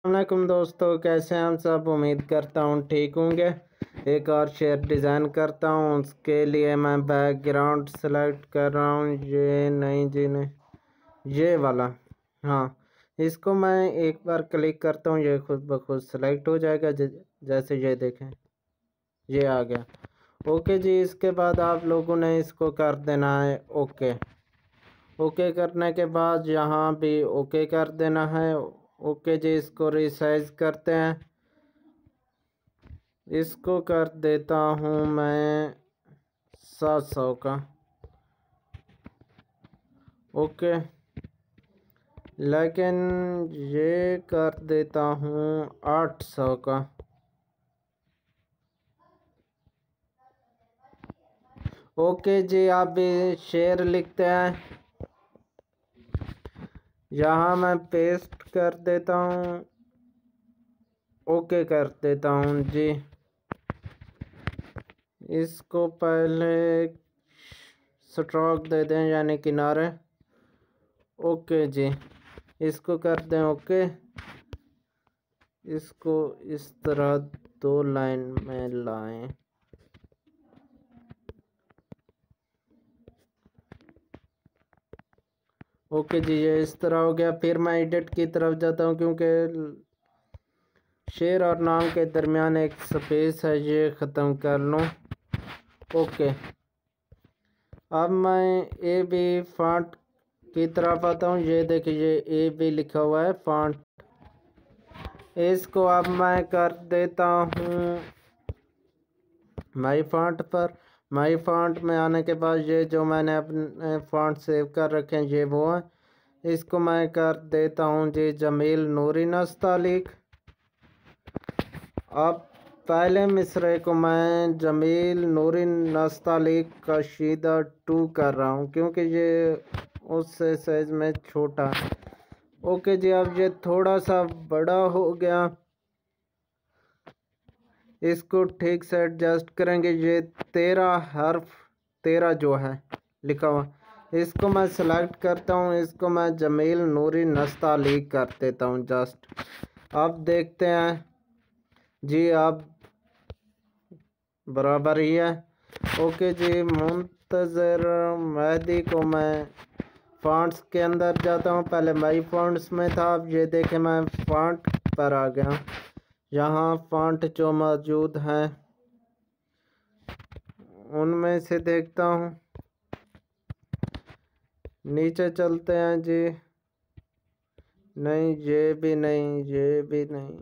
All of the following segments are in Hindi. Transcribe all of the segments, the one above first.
वालेकुम दोस्तों, कैसे हैं हम सब। उम्मीद करता हूँ ठीक होंगे। एक और शेयर डिज़ाइन करता हूँ, उसके लिए मैं बैकग्राउंड सेलेक्ट कर रहा हूँ। ये नहीं जी, नहीं, ये वाला। हाँ, इसको मैं एक बार क्लिक करता हूँ, ये खुद ब खुद सेलेक्ट हो जाएगा। जैसे ये देखें, ये आ गया। ओके जी, इसके बाद आप लोगों ने इसको कर देना है ओके। ओके करने के बाद यहाँ भी ओके कर देना है। ओके जी, इसको रिसाइज करते हैं। इसको कर देता हूँ मैं 700 का। ओके, लेकिन ये कर देता हूँ 800 का। ओके जी, आप भी शेयर लिखते हैं, यहाँ मैं पेस्ट कर देता हूँ। ओके कर देता हूँ जी। इसको पहले स्ट्रोक दे दें, यानी किनारे। ओके जी, इसको कर दें ओके। इसको इस तरह 2 लाइन में लाएं। ओके जी, ये इस तरह हो गया। फिर मैं एडिट की तरफ जाता हूँ, क्योंकि शेर और नाम के दरमियान एक स्पेस है, ये ख़त्म कर लूँ। ओके, अब मैं ए बी फॉन्ट की तरफ आता हूँ। ये देखिए, ये ए बी लिखा हुआ है फॉन्ट। इसको अब मैं कर देता हूँ माई फॉन्ट पर। माई फॉन्ट में आने के बाद ये जो मैंने अपने फॉन्ट सेव कर रखे हैं, ये वो है। इसको मैं कर देता हूँ जी जमील नूरी नस्तालिक। अब पहले मिसरे को मैं जमील नूरी नस्तालिक कशीदा 2 कर रहा हूँ, क्योंकि ये उससे साइज में छोटा। ओके जी, अब ये थोड़ा सा बड़ा हो गया। इसको ठीक से एडजस्ट करेंगे। ये 13 जो है लिखा हुआ, इसको मैं सेलेक्ट करता हूँ। इसको मैं जमील नूरी नस्तालिक कर देता हूँ जस्ट। अब देखते हैं जी, अब बराबर ही है। ओके जी, मुंतज़र मेहदी को मैं फॉन्ट्स के अंदर जाता हूँ। पहले माई फॉन्ट्स में था, अब ये देखें मैं फॉन्ट पर आ गया। यहाँ फॉन्ट जो मौजूद हैं उनमें से देखता हूँ। नीचे चलते हैं जी। नहीं, ये भी नहीं, ये भी नहीं।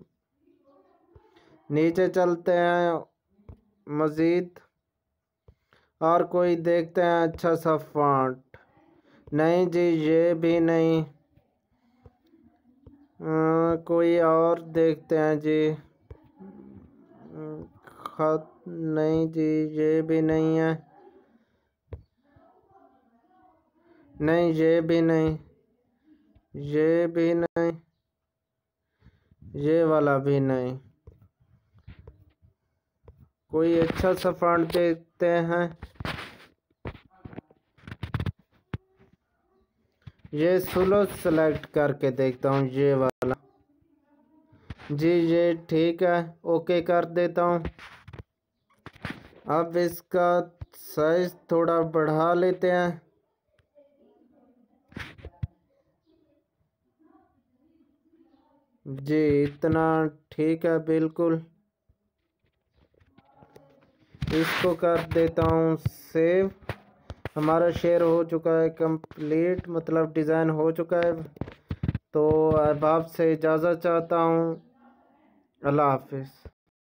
नीचे चलते हैं मज़ीद, और कोई देखते हैं अच्छा सा फॉन्ट। नहीं जी, ये भी नहीं। कोई और देखते हैं जी। खत नहीं जी, ये भी नहीं है। नहीं, ये भी नहीं, ये भी नहीं, ये वाला भी नहीं। कोई अच्छा सा फॉन्ट देखते हैं। ये स्लो सेलेक्ट करके देखता हूँ, ये वाला जी। ये ठीक है, ओके कर देता हूँ। अब इसका साइज थोड़ा बढ़ा लेते हैं जी। इतना ठीक है बिल्कुल। इसको कर देता हूँ सेव। हमारा शेयर हो चुका है कंप्लीट, मतलब डिज़ाइन हो चुका है। तो अब आपसे इजाज़त चाहता हूँ। अल्लाह हाफिज़।